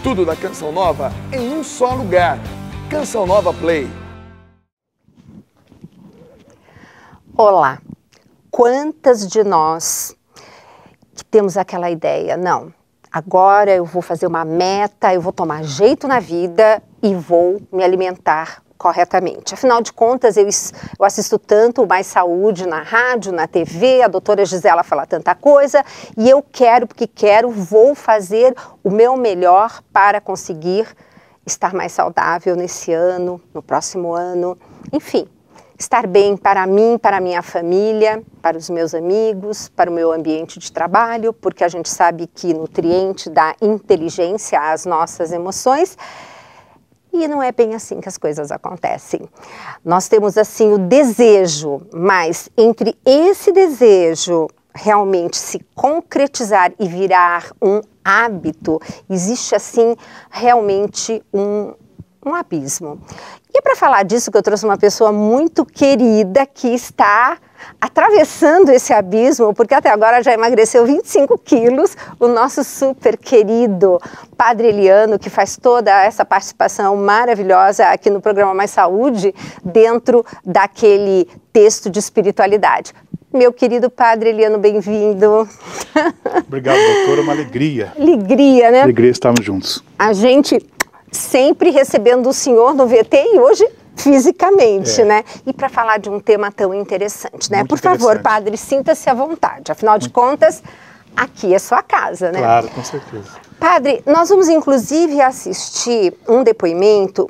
Tudo da Canção Nova em um só lugar. Canção Nova Play. Olá, quantas de nós que temos aquela ideia, não, agora eu vou fazer uma meta, eu vou tomar jeito na vida e vou me alimentar corretamente. Afinal de contas, eu assisto tanto o Mais Saúde na rádio, na TV, a doutora Gisela fala tanta coisa, e eu quero, porque quero, vou fazer o meu melhor para conseguir estar mais saudável nesse ano, no próximo ano, enfim, estar bem para mim, para a minha família, para os meus amigos, para o meu ambiente de trabalho, porque a gente sabe que nutriente dá inteligência às nossas emoções. E não é bem assim que as coisas acontecem. Nós temos assim o desejo, mas entre esse desejo realmente se concretizar e virar um hábito, existe assim realmente um abismo. E para falar disso que eu trouxe uma pessoa muito querida que está atravessando esse abismo, porque até agora já emagreceu 25 quilos, o nosso super querido Padre Eliano, que faz toda essa participação maravilhosa aqui no programa Mais Saúde, dentro daquele texto de espiritualidade. Meu querido Padre Eliano, bem-vindo. Obrigado, doutora, uma alegria. Alegria, né? Alegria estarmos juntos. A gente sempre recebendo o senhor no VT e hoje fisicamente, né? E para falar de um tema tão interessante, né? Muito Por favor, padre, sinta-se à vontade. Afinal de contas, aqui é sua casa, né? Claro, com certeza. Padre, nós vamos inclusive assistir um depoimento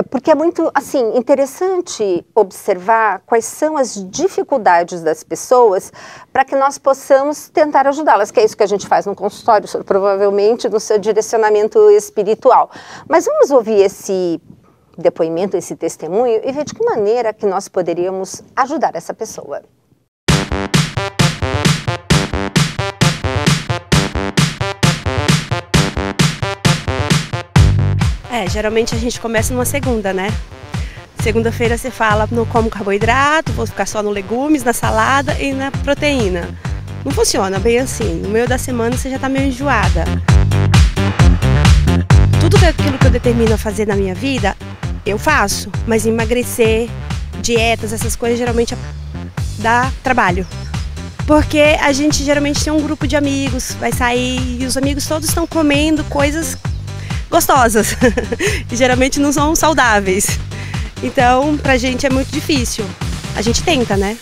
porque é muito assim interessante observar quais são as dificuldades das pessoas para que nós possamos tentar ajudá-las, que é isso que a gente faz no consultório, provavelmente no seu direcionamento espiritual. Mas vamos ouvir esse depoimento, esse testemunho e ver de que maneira que nós poderíamos ajudar essa pessoa. Geralmente a gente começa numa segunda, né? Segunda-feira você fala, não como carboidrato, vou ficar só no legumes, na salada e na proteína. Não funciona bem assim. No meio da semana você já tá meio enjoada. Tudo aquilo que eu determino a fazer na minha vida, eu faço. Mas emagrecer, dietas, essas coisas geralmente dá trabalho. Porque a gente geralmente tem um grupo de amigos, vai sair e os amigos todos estão comendo coisas gostosas e geralmente não são saudáveis. Então, pra gente é muito difícil. A gente tenta, né?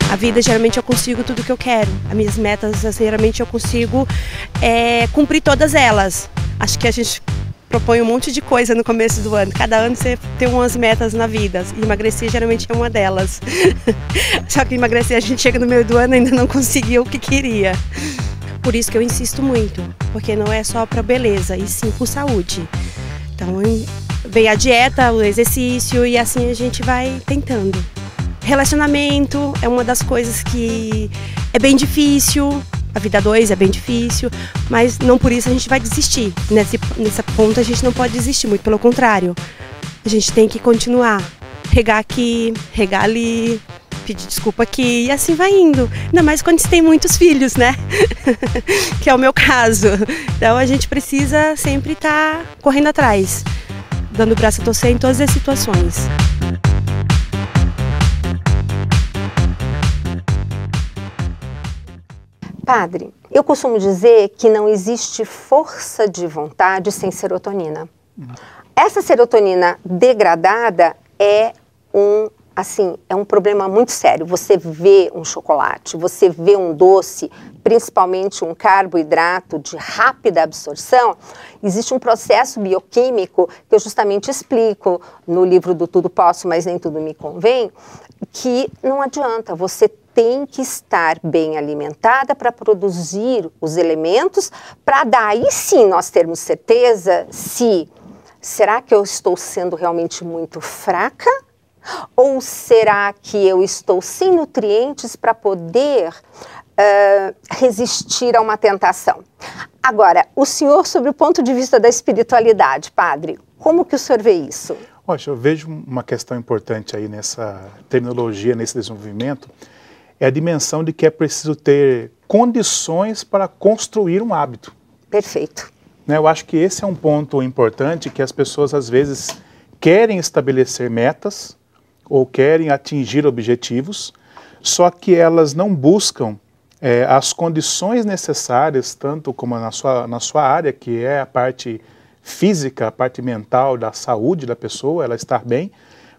A vida, geralmente eu consigo tudo que eu quero. As minhas metas, geralmente eu consigo cumprir todas elas. Acho que a gente propõe um monte de coisa no começo do ano. Cada ano você tem umas metas na vida. E emagrecer geralmente é uma delas. Só que emagrecer a gente chega no meio do ano e ainda não conseguiu o que queria. Por isso que eu insisto muito. Porque não é só para beleza, e sim por saúde. Então vem a dieta, o exercício e assim a gente vai tentando. Relacionamento é uma das coisas que é bem difícil. A vida 2 é bem difícil, mas não por isso a gente vai desistir. Nesse ponto a gente não pode desistir, muito pelo contrário. A gente tem que continuar. Regar aqui, regar ali, pedir desculpa aqui e assim vai indo. Ainda mais quando você tem muitos filhos, né? Que é o meu caso. Então a gente precisa sempre estar correndo atrás, dando o braço a torcer em todas as situações. Padre, eu costumo dizer que não existe força de vontade sem serotonina. Essa serotonina degradada é um problema muito sério. Você vê um chocolate, você vê um doce, principalmente um carboidrato de rápida absorção, existe um processo bioquímico que eu justamente explico no livro do Tudo Posso, mas nem tudo me convém, que não adianta, você tem que estar bem alimentada para produzir os elementos, para daí sim nós termos certeza se será que eu estou sendo realmente muito fraca ou será que eu estou sem nutrientes para poder resistir a uma tentação. Agora, o senhor, sobre o ponto de vista da espiritualidade, padre, como que o senhor vê isso? Olha, eu vejo uma questão importante aí nessa terminologia, nesse desenvolvimento, é a dimensão de que é preciso ter condições para construir um hábito. Perfeito. Né? Eu acho que esse é um ponto importante, que as pessoas às vezes querem estabelecer metas ou querem atingir objetivos, só que elas não buscam as condições necessárias, tanto como na sua área, que é a parte física, a parte mental da saúde da pessoa, ela estar bem,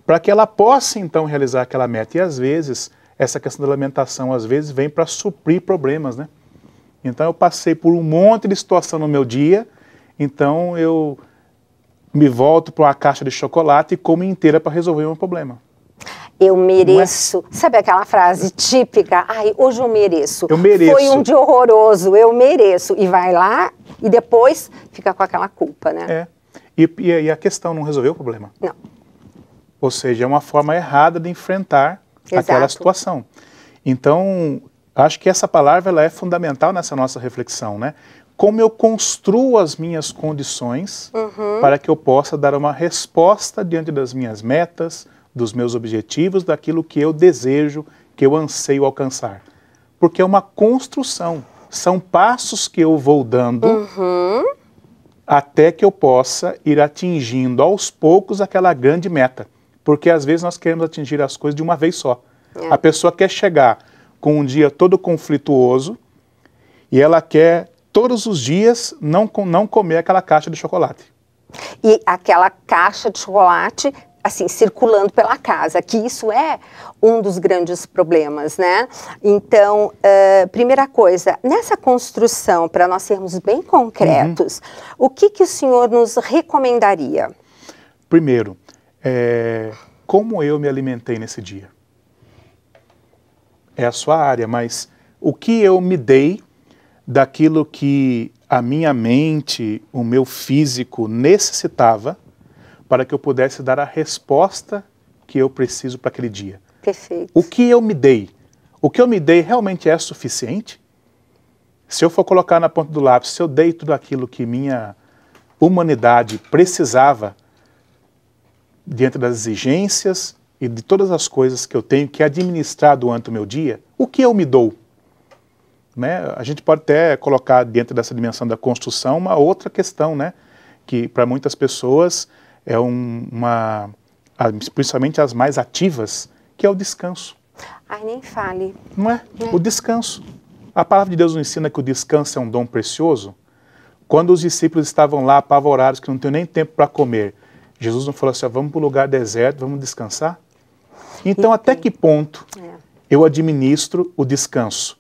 para que ela possa então realizar aquela meta. E às vezes, essa questão da alimentação, às vezes vem para suprir problemas, né? Então eu passei por um monte de situação no meu dia, então eu me volto para uma caixa de chocolate e como inteira para resolver o meu problema. Eu mereço. Sabe aquela frase típica? Ai, hoje eu mereço. Eu mereço. Foi um dia horroroso, eu mereço. E vai lá e depois fica com aquela culpa, né? E a questão não resolveu o problema. Não. Ou seja, é uma forma errada de enfrentar aquela situação. Então, acho que essa palavra ela é fundamental nessa nossa reflexão, né? Como eu construo as minhas condições para que eu possa dar uma resposta diante das minhas metas, dos meus objetivos, daquilo que eu desejo, que eu anseio alcançar. Porque é uma construção, são passos que eu vou dando até que eu possa ir atingindo aos poucos aquela grande meta. Porque às vezes nós queremos atingir as coisas de uma vez só. A pessoa quer chegar com um dia todo conflituoso e ela quer todos os dias não comer aquela caixa de chocolate. E aquela caixa de chocolate assim, circulando pela casa, que isso é um dos grandes problemas, né? Então, primeira coisa, nessa construção, para nós sermos bem concretos, o que o senhor nos recomendaria? Primeiro, como eu me alimentei nesse dia? É a sua área, mas o que eu me dei daquilo que a minha mente, o meu físico necessitava para que eu pudesse dar a resposta que eu preciso para aquele dia. Perfeito. O que eu me dei? O que eu me dei realmente é suficiente? Se eu for colocar na ponta do lápis, se eu dei tudo aquilo que minha humanidade precisava diante das exigências e de todas as coisas que eu tenho que administrar durante o meu dia, o que eu me dou? Né? A gente pode até colocar dentro dessa dimensão da construção uma outra questão, né? Que para muitas pessoas é principalmente as mais ativas, que é o descanso. Ai, nem fale. Não é? O descanso. A palavra de Deus nos ensina que o descanso é um dom precioso. Quando os discípulos estavam lá apavorados, que não tinham nem tempo para comer, Jesus não falou assim, vamos para o lugar deserto, vamos descansar? Então, até que ponto eu administro o descanso?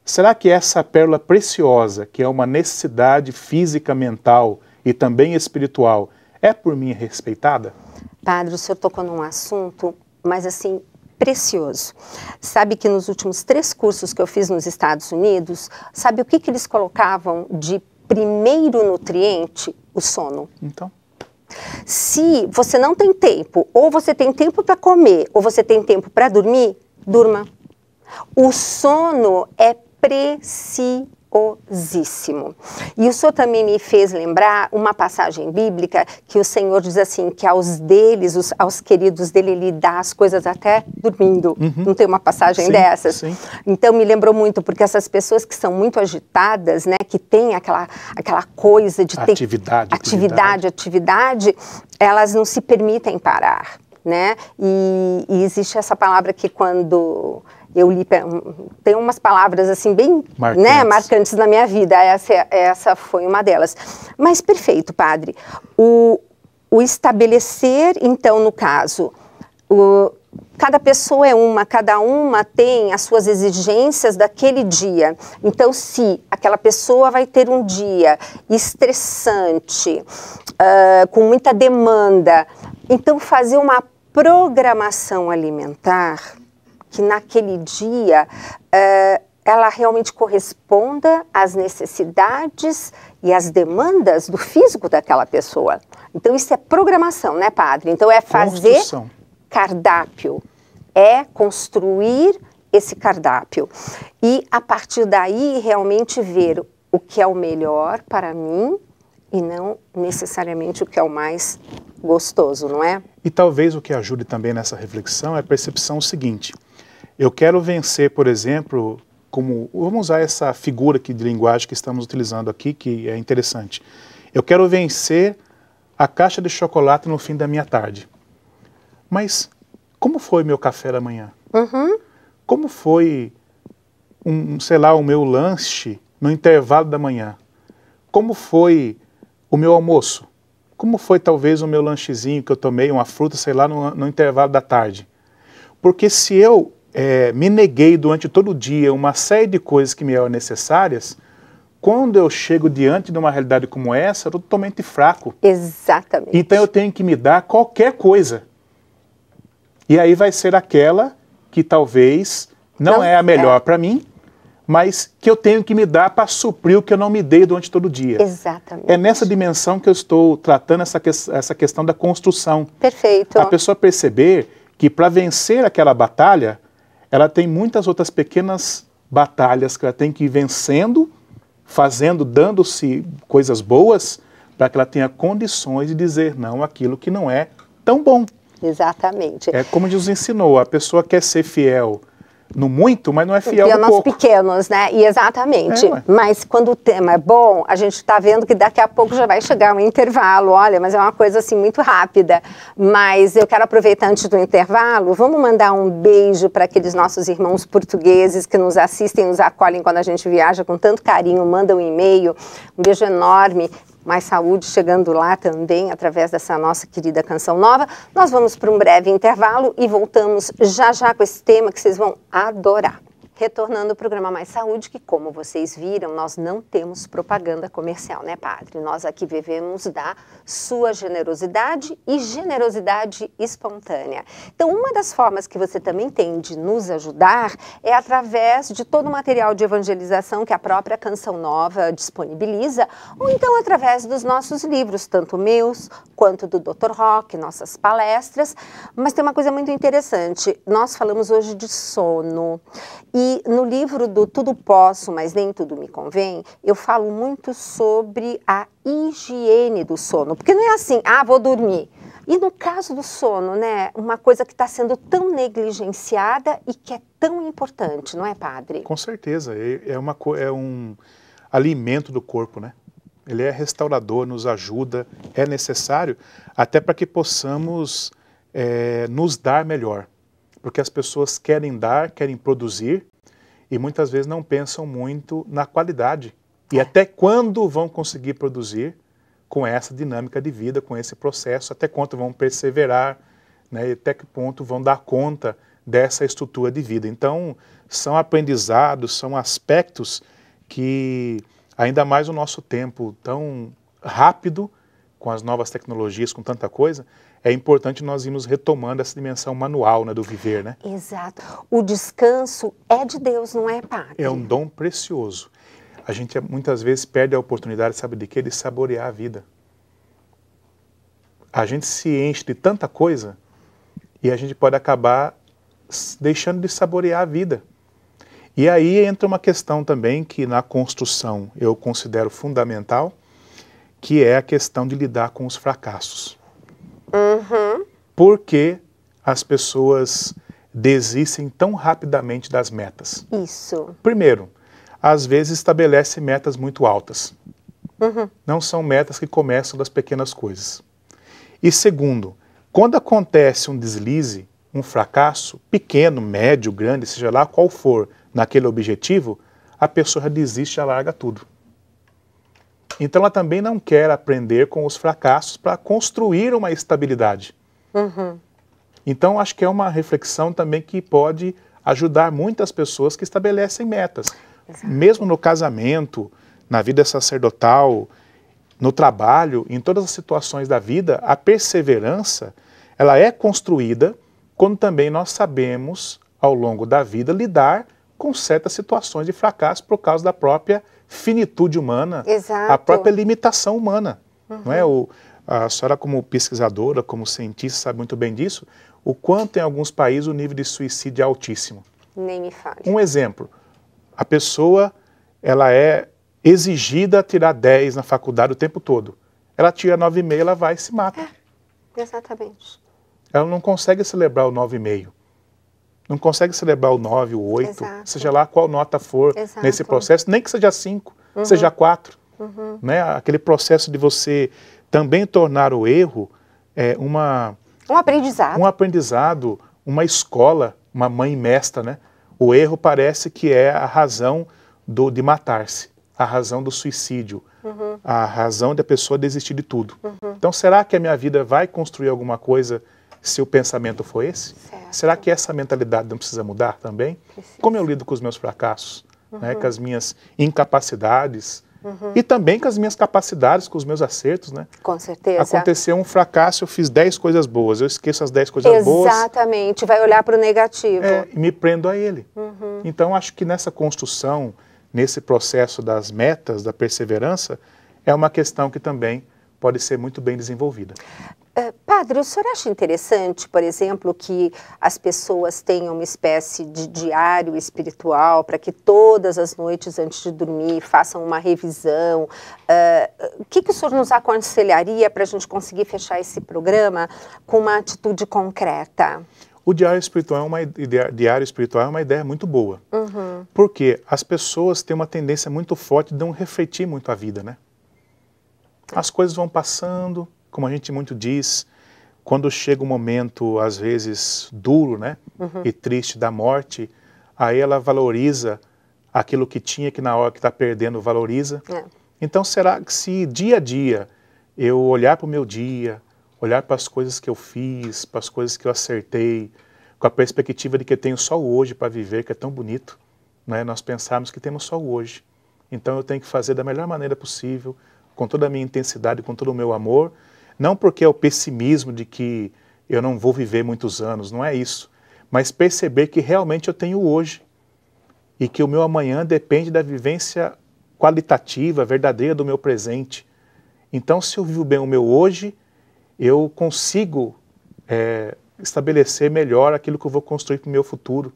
Será que essa pérola preciosa, que é uma necessidade física, mental e também espiritual, é por mim respeitada? Padre, o senhor tocou num assunto, mas assim, precioso. Sabe que nos últimos 3 cursos que eu fiz nos Estados Unidos, sabe o que eles colocavam de primeiro nutriente? O sono. Então? Se você não tem tempo, ou você tem tempo para comer, ou você tem tempo para dormir, durma. O sono é preciosíssimo. E o senhor também me fez lembrar uma passagem bíblica que o Senhor diz assim, que aos deles, aos queridos dele, ele dá as coisas até dormindo. Não tem uma passagem dessas? Sim. Então me lembrou muito, porque essas pessoas que são muito agitadas, né, que tem aquela coisa de ter atividade, elas não se permitem parar, né? E existe essa palavra que quando eu li, tem umas palavras assim bem marcantes na minha vida, essa foi uma delas. Mas perfeito, padre. O estabelecer, então, no caso, cada pessoa é uma, cada uma tem as suas exigências daquele dia. Então, se aquela pessoa vai ter um dia estressante, com muita demanda, então fazer uma programação alimentar que naquele dia ela realmente corresponda às necessidades e às demandas do físico daquela pessoa. Então isso é programação, né, padre? Então é fazer cardápio, é construir esse cardápio. E a partir daí realmente ver o que é o melhor para mim e não necessariamente o que é o mais gostoso, não é? E talvez o que ajude também nessa reflexão é a percepção seguinte. Eu quero vencer, por exemplo, vamos usar essa figura aqui de linguagem que estamos utilizando aqui, que é interessante. Eu quero vencer a caixa de chocolate no fim da minha tarde. Mas como foi meu café da manhã? Como foi, sei lá, o meu lanche no intervalo da manhã? Como foi o meu almoço? Como foi talvez o meu lanchezinho que eu tomei, uma fruta, sei lá, no intervalo da tarde? Porque se eu me neguei durante todo o dia uma série de coisas que me eram necessárias, quando eu chego diante de uma realidade como essa, eu estou totalmente fraco. Exatamente. Então eu tenho que me dar qualquer coisa. E aí vai ser aquela que talvez não é a melhor para mim, mas que eu tenho que me dar para suprir o que eu não me dei durante todo o dia. Exatamente. É nessa dimensão que eu estou tratando essa questão da construção. Perfeito. A pessoa perceber que para vencer aquela batalha, ela tem muitas outras pequenas batalhas que ela tem que ir vencendo, fazendo, dando-se coisas boas, para que ela tenha condições de dizer não àquilo que não é tão bom. Exatamente. É como Jesus ensinou, a pessoa quer ser fiel no muito, mas não é fiel no nos pouco. Pequenos, né? E exatamente. Mas quando o tema é bom, a gente está vendo que daqui a pouco já vai chegar um intervalo. Olha, mas é uma coisa assim muito rápida. Mas eu quero aproveitar antes do intervalo, vamos mandar um beijo para aqueles nossos irmãos portugueses que nos assistem, nos acolhem quando a gente viaja com tanto carinho, mandam um e-mail. Um beijo enorme. Mais Saúde chegando lá também, através dessa nossa querida Canção Nova. Nós vamos para um breve intervalo e voltamos já já com esse tema que vocês vão adorar. Retornando ao programa Mais Saúde, que como vocês viram, nós não temos propaganda comercial, né, padre? Nós aqui vivemos da sua generosidade e generosidade espontânea. Então, uma das formas que você também tem de nos ajudar é através de todo o material de evangelização que a própria Canção Nova disponibiliza, ou então através dos nossos livros, tanto meus quanto do Dr. Rock, nossas palestras. Mas tem uma coisa muito interessante, nós falamos hoje de sono. E no livro do Tudo Posso, mas nem tudo me convém, eu falo muito sobre a higiene do sono. Porque não é assim, vou dormir. E no caso do sono, né, uma coisa que está sendo tão negligenciada e que é tão importante, não é, padre? Com certeza, é um alimento do corpo, né? Ele é restaurador, nos ajuda, é necessário, até para que possamos nos dar melhor. Porque as pessoas querem dar, querem produzir e muitas vezes não pensam muito na qualidade. E até quando vão conseguir produzir com essa dinâmica de vida, com esse processo, até quanto vão perseverar, né, e até que ponto vão dar conta dessa estrutura de vida. Então, são aprendizados, são aspectos que, ainda mais o nosso tempo tão rápido, com as novas tecnologias, com tanta coisa, é importante nós irmos retomando essa dimensão manual, né, do viver, né? Exato. O descanso é de Deus, não é, padre? É um dom precioso. A gente muitas vezes perde a oportunidade, sabe de quê? De saborear a vida. A gente se enche de tanta coisa e a gente pode acabar deixando de saborear a vida. E aí entra uma questão também que na construção eu considero fundamental, que é a questão de lidar com os fracassos. Por que as pessoas desistem tão rapidamente das metas? Isso. Primeiro, às vezes estabelecem metas muito altas. Não são metas que começam das pequenas coisas. E segundo, quando acontece um deslize, um fracasso, pequeno, médio, grande, seja lá qual for, naquele objetivo, a pessoa já desiste, já larga tudo. Então ela também não quer aprender com os fracassos para construir uma estabilidade. Então acho que é uma reflexão também que pode ajudar muitas pessoas que estabelecem metas. Exato. Mesmo no casamento, na vida sacerdotal, no trabalho, em todas as situações da vida, a perseverança ela é construída quando também nós sabemos, ao longo da vida, lidar com certas situações de fracasso por causa da própria finitude humana, Exato. A própria limitação humana. Não é? A senhora, como pesquisadora, como cientista, sabe muito bem disso, o quanto em alguns países o nível de suicídio é altíssimo. Nem me fale. Um exemplo, a pessoa ela é exigida a tirar 10 na faculdade o tempo todo. Ela tira 9,5, ela vai e se mata. Exatamente. Ela não consegue celebrar o 9,5. não consegue celebrar o 9, o 8, Exato. seja lá qual nota for Exato. nesse processo, nem que seja 5, seja 4. Né? Aquele processo de você também tornar o erro um aprendizado, uma escola, uma mãe mestra, né? O erro parece que é a razão de matar-se, a razão do suicídio, a razão da pessoa desistir de tudo. Então, será que a minha vida vai construir alguma coisa se o pensamento for esse? Certo. Será que essa mentalidade não precisa mudar também? Precisa. Como eu lido com os meus fracassos, né? Com as minhas incapacidades, e também com as minhas capacidades, com os meus acertos, né? Com certeza. Aconteceu um fracasso, eu fiz 10 coisas boas, eu esqueço as 10 coisas boas. Exatamente, vai olhar para o negativo. E me prendo a ele. Então, acho que nessa construção, nesse processo das metas, da perseverança, é uma questão que também pode ser muito bem desenvolvida. Padre, o senhor acha interessante, por exemplo, que as pessoas tenham uma espécie de diário espiritual para que todas as noites antes de dormir façam uma revisão? O que o senhor nos aconselharia para a gente conseguir fechar esse programa com uma atitude concreta? O diário espiritual é uma ideia muito boa, porque as pessoas têm uma tendência muito forte de não refletir muito a vida, né? As coisas vão passando, como a gente muito diz, quando chega um momento, às vezes, duro, né? E triste da morte, aí ela valoriza aquilo que tinha, que na hora que está perdendo, valoriza. Então, será que se dia a dia eu olhar para o meu dia, olhar para as coisas que eu fiz, para as coisas que eu acertei, com a perspectiva de que eu tenho só o hoje para viver, que é tão bonito, né? Nós pensarmos que temos só o hoje. Então, eu tenho que fazer da melhor maneira possível, com toda a minha intensidade, com todo o meu amor, não porque é o pessimismo de que eu não vou viver muitos anos, não é isso, mas perceber que realmente eu tenho hoje e que o meu amanhã depende da vivência qualitativa, verdadeira do meu presente. Então, se eu vivo bem o meu hoje, eu consigo estabelecer melhor aquilo que eu vou construir para o meu futuro,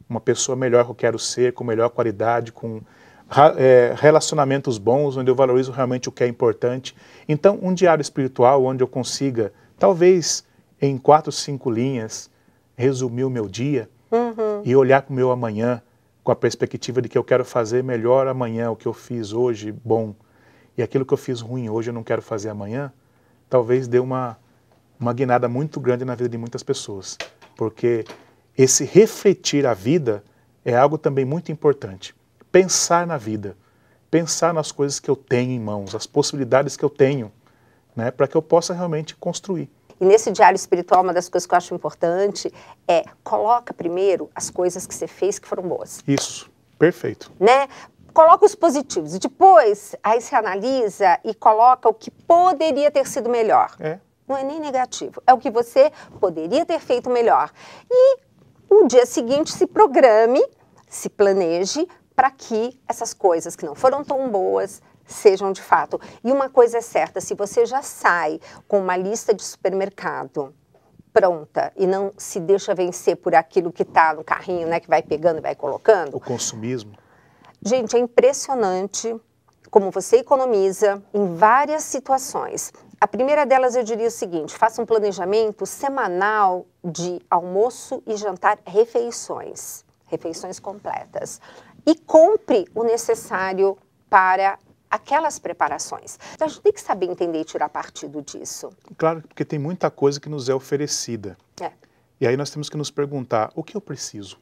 uma pessoa melhor que eu quero ser, com melhor qualidade, com relacionamentos bons, onde eu valorizo realmente o que é importante. Então, um diário espiritual onde eu consiga, talvez em 4, 5 linhas, resumir o meu dia e olhar para o meu amanhã com a perspectiva de que eu quero fazer melhor amanhã, o que eu fiz hoje, bom, e aquilo que eu fiz ruim hoje eu não quero fazer amanhã, talvez dê uma guinada muito grande na vida de muitas pessoas. Porque esse refletir a vida é algo também muito importante. Pensar na vida, pensar nas coisas que eu tenho em mãos, as possibilidades que eu tenho, né, para que eu possa realmente construir. E nesse diário espiritual, uma das coisas que eu acho importante é coloca primeiro as coisas que você fez que foram boas. Isso, perfeito. Né? Coloca os positivos e depois aí você analisa e coloca o que poderia ter sido melhor. Não é nem negativo, é o que você poderia ter feito melhor. E no dia seguinte se programe, se planeje para que essas coisas que não foram tão boas sejam de fato. E uma coisa é certa, se você já sai com uma lista de supermercado pronta e não se deixa vencer por aquilo que está no carrinho, né, que vai pegando e vai colocando. O consumismo. Gente, é impressionante como você economiza em várias situações. A primeira delas eu diria o seguinte, faça um planejamento semanal de almoço e jantar, refeições completas. E compre o necessário para aquelas preparações. Então, a gente tem que saber entender e tirar partido disso. Claro, porque tem muita coisa que nos é oferecida. E aí nós temos que nos perguntar, o que eu preciso?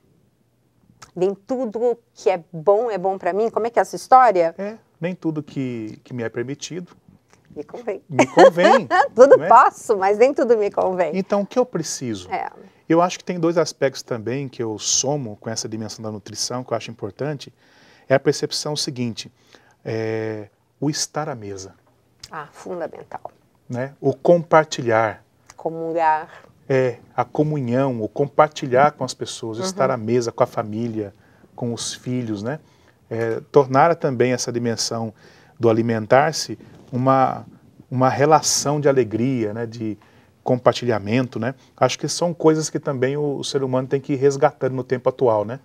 Nem tudo que é bom para mim? Como é que é essa história? Nem tudo que me é permitido. Me convém. Me convém. Tudo posso, mas nem tudo me convém. Então, o que eu preciso? Eu acho que tem 2 aspectos também que eu somo com essa dimensão da nutrição, que eu acho importante, é a percepção seguinte, o estar à mesa. Fundamental. Né? O compartilhar. Comungar. A comunhão, o compartilhar com as pessoas, estar à mesa com a família, com os filhos, né? Tornar também essa dimensão do alimentar-se uma relação de alegria, né? De compartilhamento, né? Acho que são coisas que também o ser humano tem que ir resgatando no tempo atual, né?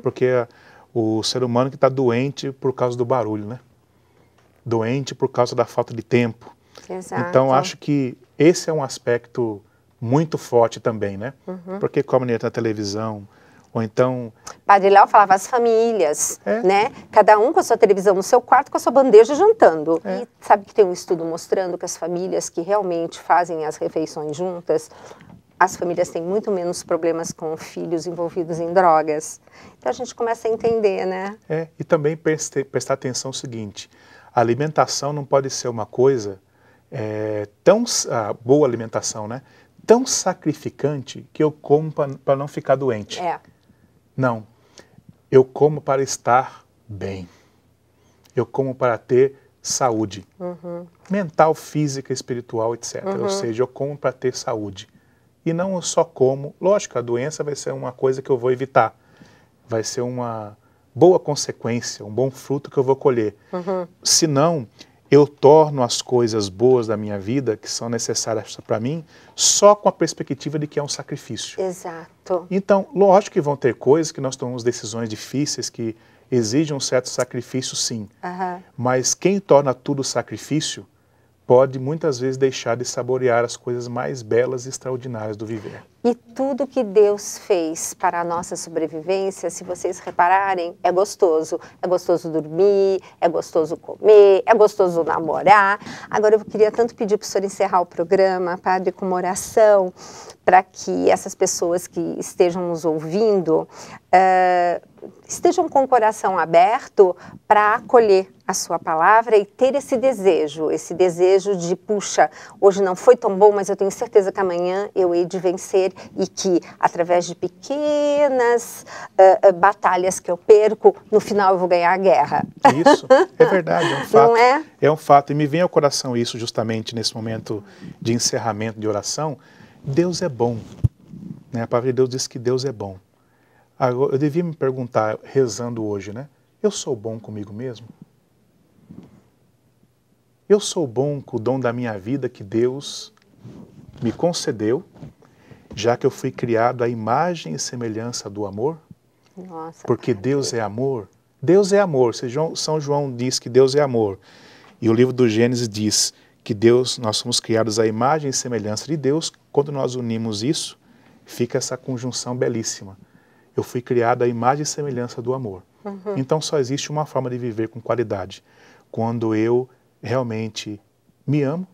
Porque o ser humano que está doente por causa do barulho, né? Doente por causa da falta de tempo. Exato. Então, acho que esse é um aspecto muito forte também, né? Porque come na televisão, Ou então... Padre Léo falava as famílias, né? Cada um com a sua televisão no seu quarto, com a sua bandeja jantando. E sabe que tem um estudo mostrando que as famílias que realmente fazem as refeições juntas, as famílias têm muito menos problemas com filhos envolvidos em drogas. Então a gente começa a entender, né? E também prestar atenção no seguinte, a alimentação não pode ser uma coisa boa alimentação, né? Tão sacrificante que eu como para não ficar doente. Não, eu como para estar bem. Eu como para ter saúde. Mental, física, espiritual, etc. Ou seja, eu como para ter saúde. E não eu só como, lógico, a doença vai ser uma coisa que eu vou evitar. Vai ser uma boa consequência, um bom fruto que eu vou colher. Se não, eu torno as coisas boas da minha vida, que são necessárias para mim, só com a perspectiva de que é um sacrifício. Exato. Então, lógico que vão ter coisas que nós tomamos decisões difíceis, que exigem um certo sacrifício, sim. Mas quem torna tudo sacrifício, pode muitas vezes deixar de saborear as coisas mais belas e extraordinárias do viver. E tudo que Deus fez para a nossa sobrevivência, se vocês repararem, é gostoso. É gostoso dormir, é gostoso comer, é gostoso namorar. Agora eu queria tanto pedir para o senhor encerrar o programa, Padre, com uma oração, para que essas pessoas que estejam nos ouvindo estejam com o coração aberto para acolher a sua palavra e ter esse desejo de, puxa, hoje não foi tão bom, mas eu tenho certeza que amanhã eu hei de vencer e que, através de pequenas batalhas que eu perco, no final eu vou ganhar a guerra. Isso, é verdade, é um fato. Não é? É um fato, e me vem ao coração isso justamente nesse momento de encerramento de oração. Deus é bom, né? A palavra de Deus diz que Deus é bom. Agora, eu devia me perguntar, rezando hoje, né? Eu sou bom comigo mesmo? Eu sou bom com o dom da minha vida que Deus me concedeu, já que eu fui criado à imagem e semelhança do amor? Nossa, porque Deus é amor. Deus é amor. São João diz que Deus é amor. E o livro do Gênesis diz que nós somos criados à imagem e semelhança de Deus. Quando nós unimos isso, fica essa conjunção belíssima. Eu fui criado à imagem e semelhança do amor. Então só existe uma forma de viver com qualidade. Quando eu realmente me amo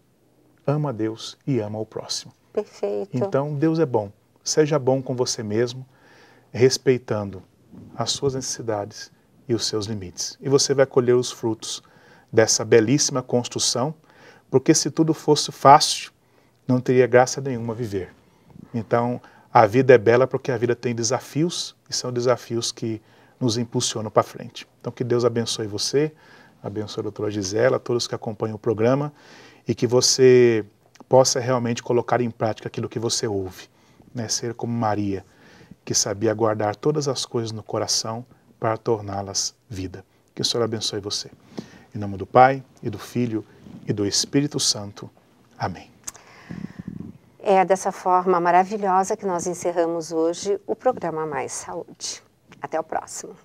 a Deus e amo ao próximo. Perfeito. Então Deus é bom. Seja bom com você mesmo, respeitando as suas necessidades e os seus limites. E você vai colher os frutos dessa belíssima construção, porque se tudo fosse fácil, não teria graça nenhuma viver. Então, a vida é bela porque a vida tem desafios, e são desafios que nos impulsionam para frente. Então, que Deus abençoe você, abençoe a doutora Gisela, todos que acompanham o programa, e que você possa realmente colocar em prática aquilo que você ouve, né? Ser como Maria, que sabia guardar todas as coisas no coração para torná-las vida. Que o Senhor abençoe você. Em nome do Pai, e do Filho, e do Espírito Santo. Amém. É dessa forma maravilhosa que nós encerramos hoje o programa Mais Saúde. Até o próximo.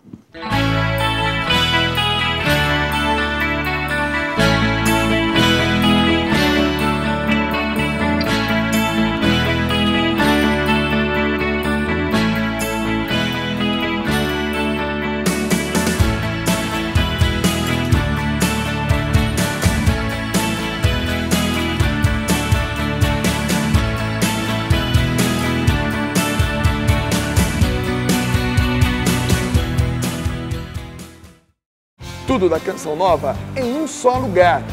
Tudo da Canção Nova em um só lugar.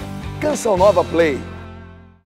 Canção Nova Play.